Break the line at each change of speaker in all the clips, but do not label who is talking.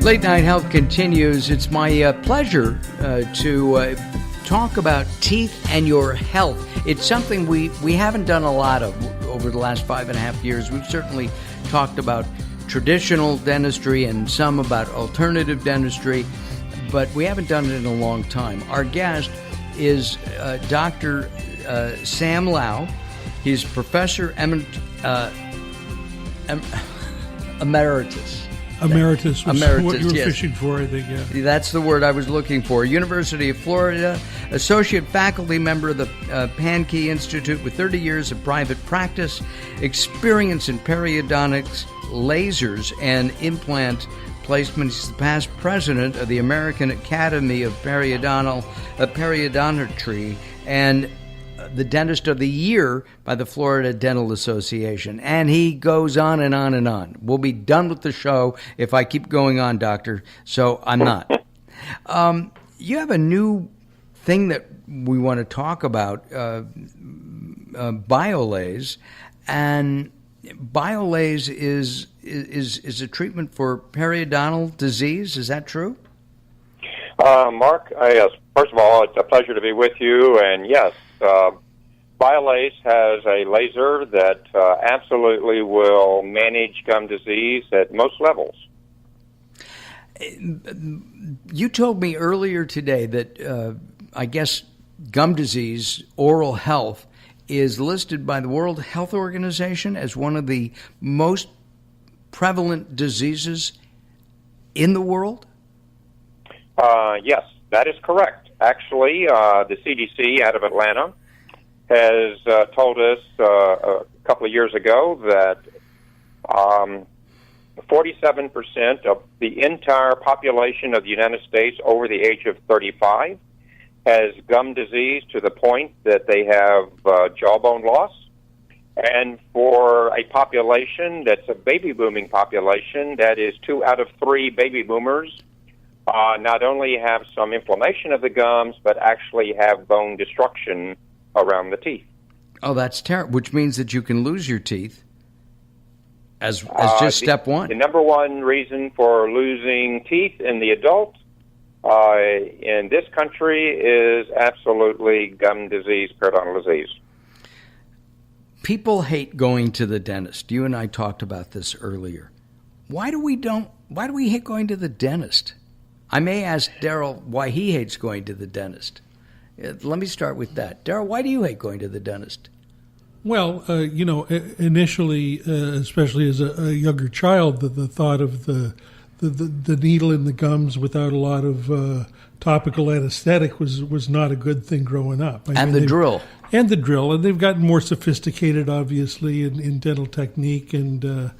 Late Night Health continues. It's my pleasure to talk about teeth and your health. It's something we haven't done a lot of over the last 5.5 years. We've certainly talked about traditional dentistry and some about alternative dentistry, but we haven't done it in a long time. Our guest is Dr. Sam Lau. He's Professor Emeritus.
Emeritus was what you were
yes.
fishing for, I think, yeah.
That's the word I was looking for. University of Florida, associate faculty member of the Pankey Institute with 30 years of private practice, experience in periodontics, lasers, and implant placement. He's the past president of the American Academy of Periodontry and the Dentist of the Year by the Florida Dental Association. And he goes on and on and on. We'll be done with the show if I keep going on, Doctor, so I'm not. You have a new thing that we want to talk about, Biolase. And Biolase is a treatment for periodontal disease. Is that true?
Mark, yes. First of all, it's a pleasure to be with you. And yes, Biolase has a laser that absolutely will manage gum disease at most levels.
You told me earlier today that I guess gum disease, oral health, is listed by the World Health Organization as one of the most prevalent diseases in the world?
Yes, that is correct. Actually, the CDC out of Atlanta has told us a couple of years ago that 47% of the entire population of the United States over the age of 35 has gum disease to the point that they have jawbone loss. And for a population that's a baby booming population, that is 2 out of 3 baby boomers not only have some inflammation of the gums, but actually have bone destruction around the teeth.
Oh, that's terrible, which means that you can lose your teeth as just step one.
The number one reason for losing teeth in the adult in this country is absolutely gum disease, periodontal disease.
People hate going to the dentist. You and I talked about this earlier. Why do we hate going to the dentist? I may ask Daryl why he hates going to the dentist. Let me start with that. Daryl, why do you hate going to the dentist?
Well, initially, especially as a younger child, the thought of the needle in the gums without a lot of topical anesthetic was not a good thing growing up.
And the drill.
And they've gotten more sophisticated, obviously, in dental technique and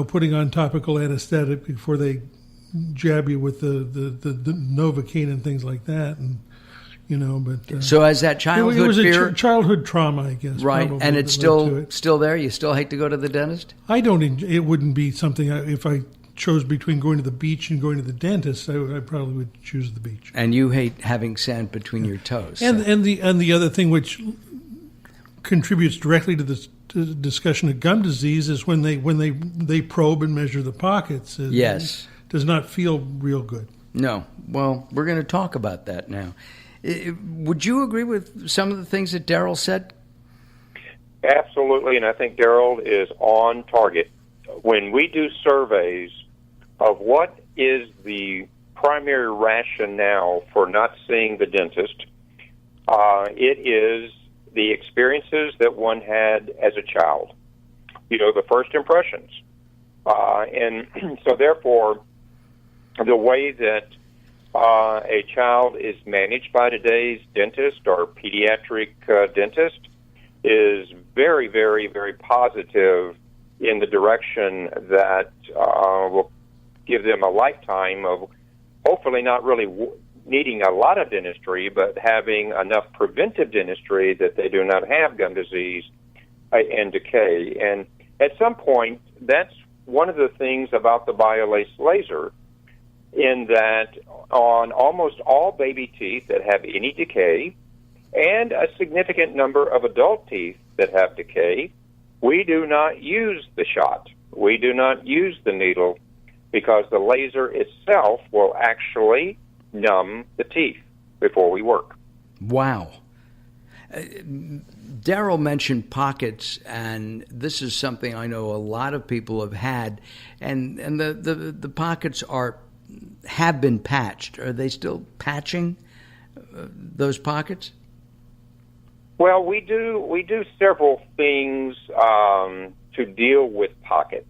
putting on topical anesthetic before they jab you with the Novocaine and things like that, and but
so as that childhood
it was
fear,
childhood trauma, I guess,
right? And it's still there. You still hate to go to the dentist.
I don't. It wouldn't be something if I chose between going to the beach and going to the dentist. I probably would choose the beach.
And you hate having sand between your toes.
And the other thing which contributes directly to this discussion of gum disease is when they probe and measure the pockets.
Yes.
Does not feel real good.
No. Well, we're going to talk about that now. Would you agree with some of the things that Daryl said?
Absolutely, and I think Daryl is on target. When we do surveys of what is the primary rationale for not seeing the dentist, it is the experiences that one had as a child. The first impressions. And so therefore, the way that a child is managed by today's dentist or pediatric dentist is very, very, very positive in the direction that will give them a lifetime of hopefully not really needing a lot of dentistry, but having enough preventive dentistry that they do not have gum disease and decay. And at some point, that's one of the things about the Biolase laser, in that on almost all baby teeth that have any decay and a significant number of adult teeth that have decay, we do not use the shot. We do not use the needle because the laser itself will actually numb the teeth before we work.
Wow. Daryl mentioned pockets, and this is something I know a lot of people have had, and the pockets have been patched. Are they still patching those pockets?
Well, we do several things to deal with pockets.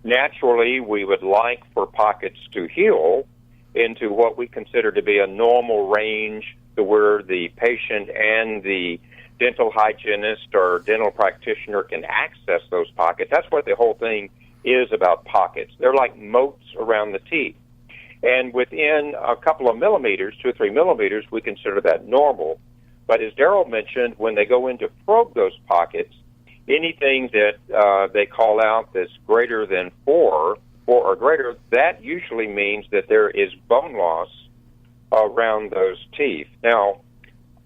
Naturally, we would like for pockets to heal into what we consider to be a normal range, to where the patient and the dental hygienist or dental practitioner can access those pockets. That's what the whole thing is about pockets. They're like moats around the teeth. And within a couple of millimeters, 2 or 3 millimeters, we consider that normal. But as Daryl mentioned, when they go in to probe those pockets, anything that they call out that's greater than 4 or greater, that usually means that there is bone loss around those teeth. Now,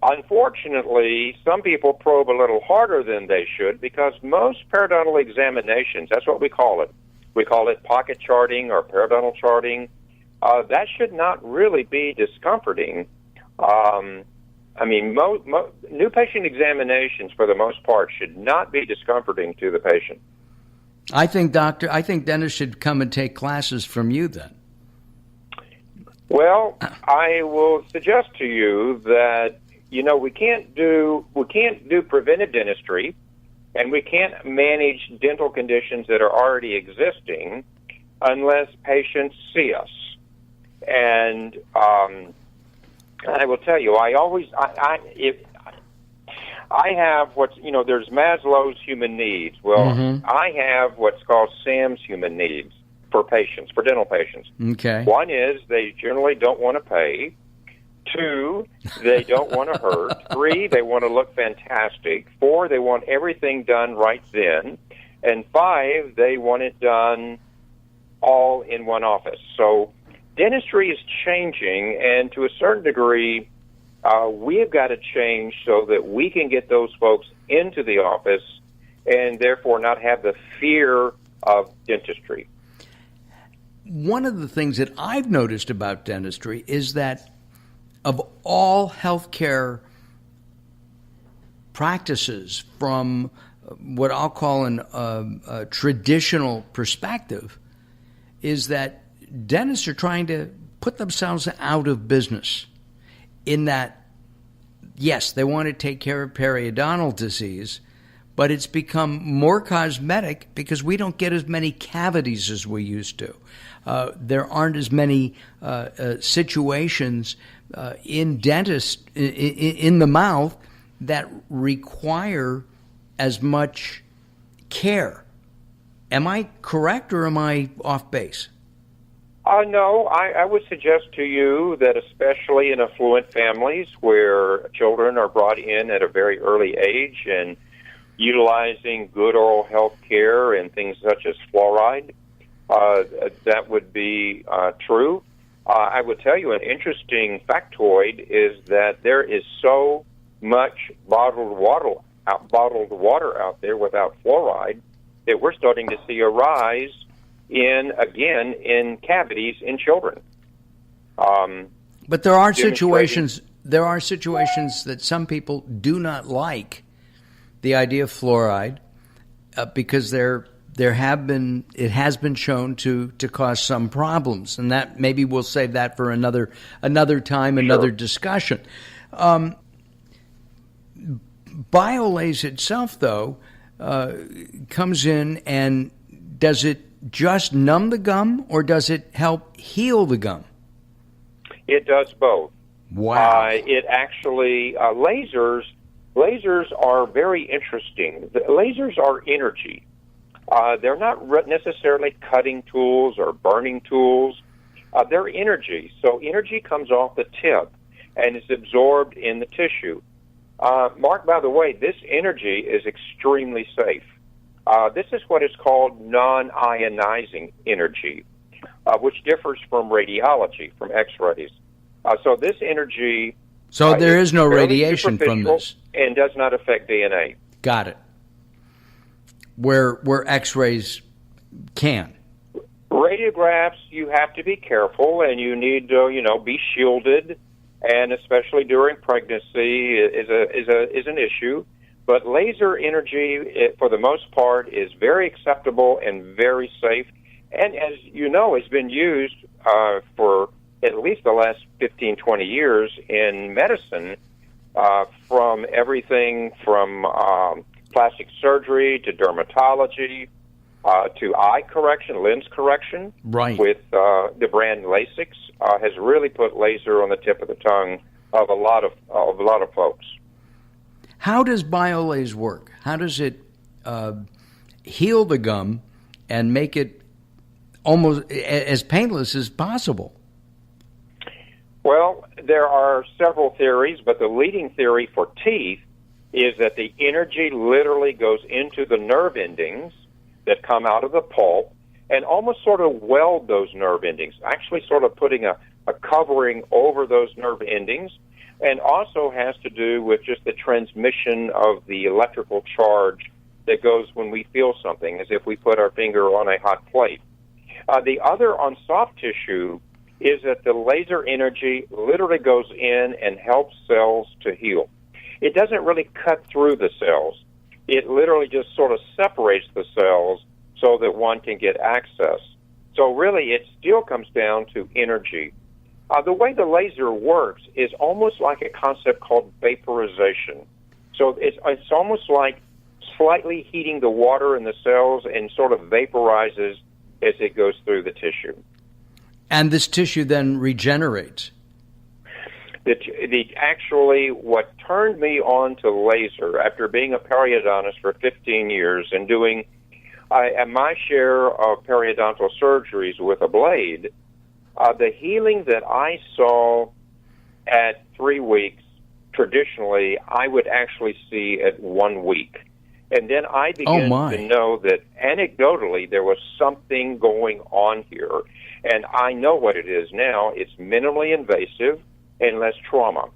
unfortunately, some people probe a little harder than they should, because most periodontal examinations, that's what we call it pocket charting or periodontal charting, that should not really be discomforting. New patient examinations, for the most part, should not be discomforting to the patient.
I think dentists should come and take classes from you then.
Well, I will suggest to you that, we can't do preventive dentistry, and we can't manage dental conditions that are already existing unless patients see us. And I will tell you, I have there's Maslow's human needs. Well, I have what's called Sam's human needs for dental patients.
Okay.
One is they generally don't want to pay. 2, they don't want to hurt. 3, they want to look fantastic. 4, they want everything done right then. And 5, they want it done all in one office. So dentistry is changing, and to a certain degree, we have got to change so that we can get those folks into the office and therefore not have the fear of dentistry.
One of the things that I've noticed about dentistry is that of all healthcare practices, from what I'll call a traditional perspective, is that dentists are trying to put themselves out of business, in that, yes, they want to take care of periodontal disease, but it's become more cosmetic because we don't get as many cavities as we used to. There aren't as many situations in the mouth that require as much care. Am I correct, or am I off base?
No, I would suggest to you that especially in affluent families where children are brought in at a very early age and utilizing good oral health care and things such as fluoride, that would be true. I would tell you an interesting factoid is that there is so much bottled water out there without fluoride that we're starting to see a rise in cavities in children.
But there are situations that some people do not like the idea of fluoride because it has been shown to cause some problems, and that maybe we'll save that for another time, another discussion. Biolase itself, though, comes in, and does it just numb the gum, or does it help heal the gum?
It does both.
Wow.
It actually, lasers are very interesting. The lasers are energy. They're not necessarily cutting tools or burning tools. They're energy. So energy comes off the tip and is absorbed in the tissue. Mark, by the way, this energy is extremely safe. This is what is called non-ionizing energy, which differs from radiology, from X-rays. So this energy...
So there is no radiation from this?
And does not affect DNA.
Got it. Where X-rays can.
radiographs, you have to be careful, and you need to, be shielded, and especially during pregnancy is an issue. But laser energy, for the most part, is very acceptable and very safe. And as you know, has been used for at least the last 15, 20 years in medicine, from everything from plastic surgery to dermatology to eye correction, lens correction.
Right.
With the brand Lasix, has really put laser on the tip of the tongue of a lot of folks.
How does Biolase work? How does it heal the gum and make it almost as painless as possible?
Well, there are several theories, but the leading theory for teeth is that the energy literally goes into the nerve endings that come out of the pulp and almost sort of weld those nerve endings, actually sort of putting a covering over those nerve endings, and also has to do with just the transmission of the electrical charge that goes when we feel something, as if we put our finger on a hot plate. The other on soft tissue is that the laser energy literally goes in and helps cells to heal. It doesn't really cut through the cells. It literally just sort of separates the cells so that one can get access. So really, it still comes down to energy. The way the laser works is almost like a concept called vaporization. So it's almost like slightly heating the water in the cells and sort of vaporizes as it goes through the tissue.
And this tissue then regenerates.
Actually, what turned me on to laser, after being a periodontist for 15 years and doing my share of periodontal surgeries with a blade, the healing that I saw at 3 weeks, traditionally, I would actually see at 1 week. And then I began to know that anecdotally there was something going on here. And I know what it is now. It's minimally invasive and less trauma.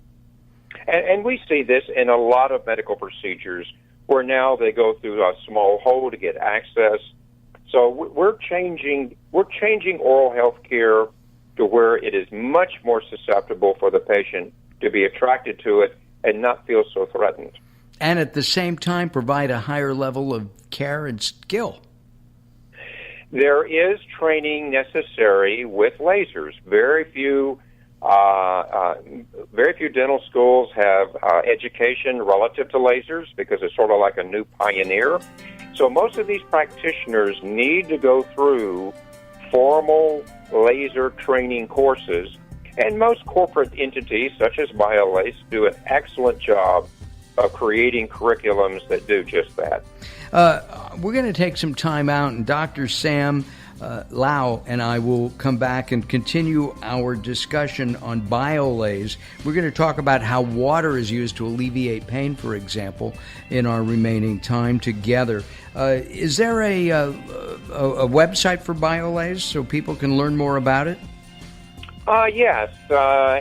And we see this in a lot of medical procedures where now they go through a small hole to get access. So we're changing oral health care to where it is much more susceptible for the patient to be attracted to it and not feel so threatened.
And at the same time provide a higher level of care and skill.
There is training necessary with lasers. Very few dental schools have education relative to lasers because it's sort of like a new pioneer. So most of these practitioners need to go through formal laser training courses, and most corporate entities such as Biolase do an excellent job of creating curriculums that do just that.
We're going to take some time out, and Dr. Sam Lau and I will come back and continue our discussion on Biolase. We're going to talk about how water is used to alleviate pain, for example, in our remaining time together. Is there a website for Biolase so people can learn more about it?
Yes.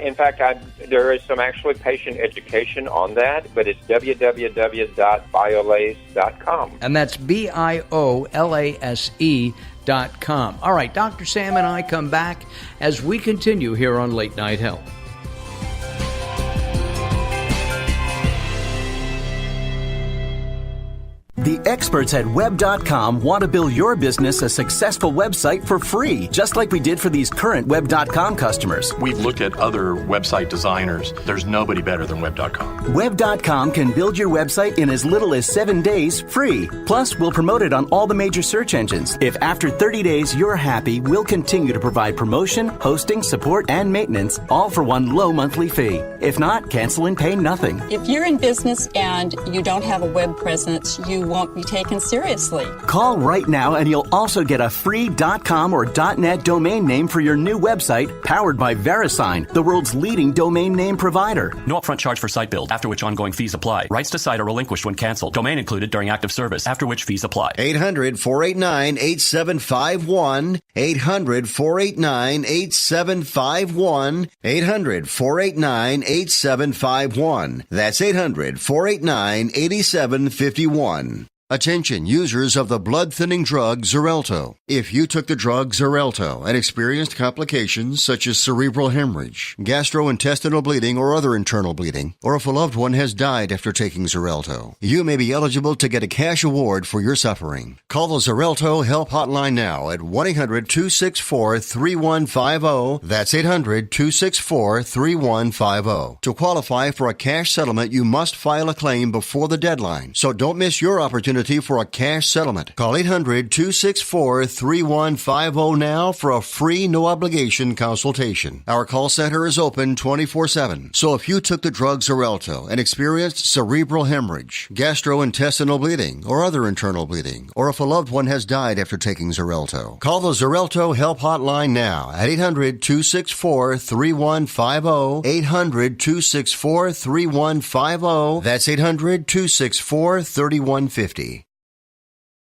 In fact, there is some actually patient education on that, but it's www.biolase.com.
And that's BIOLASE.com. All right, Dr. Sam and I come back as we continue here on Late Night Health.
The experts at Web.com want to build your business a successful website for free, just like we did for these current Web.com customers.
We've looked at other website designers. There's nobody better than Web.com.
Web.com can build your website in as little as 7 days free. Plus, we'll promote it on all the major search engines. If after 30 days you're happy, we'll continue to provide promotion, hosting, support, and maintenance, all for one low monthly fee. If not, cancel and pay nothing.
If you're in business and you don't have a web presence, you won't be taken seriously.
Call right now and you'll also get a free .com or .net domain name for your new website, powered by VeriSign, the world's leading domain name provider.
No upfront charge for site build, after which ongoing fees apply. Rights to site are relinquished when canceled. Domain included during active service, after which fees apply.
800-489-8751. 800-489-8751. 800-489-8751. That's 800-489-8751. Attention users of the blood-thinning drug Xarelto. If you took the drug Xarelto and experienced complications such as cerebral hemorrhage, gastrointestinal bleeding or other internal bleeding, or if a loved one has died after taking Xarelto, you may be eligible to get a cash award for your suffering. Call the Xarelto Help Hotline now at 1-800-264-3150. That's 800-264-3150. To qualify for a cash settlement, you must file a claim before the deadline, so don't miss your opportunity for a cash settlement. Call 800-264-3150 now for a free, no-obligation consultation. Our call center is open 24/7. So if you took the drug Xarelto and experienced cerebral hemorrhage, gastrointestinal bleeding, or other internal bleeding, or if a loved one has died after taking Xarelto, call the Xarelto Help Hotline now at 800-264-3150. 800-264-3150. That's 800-264-3150.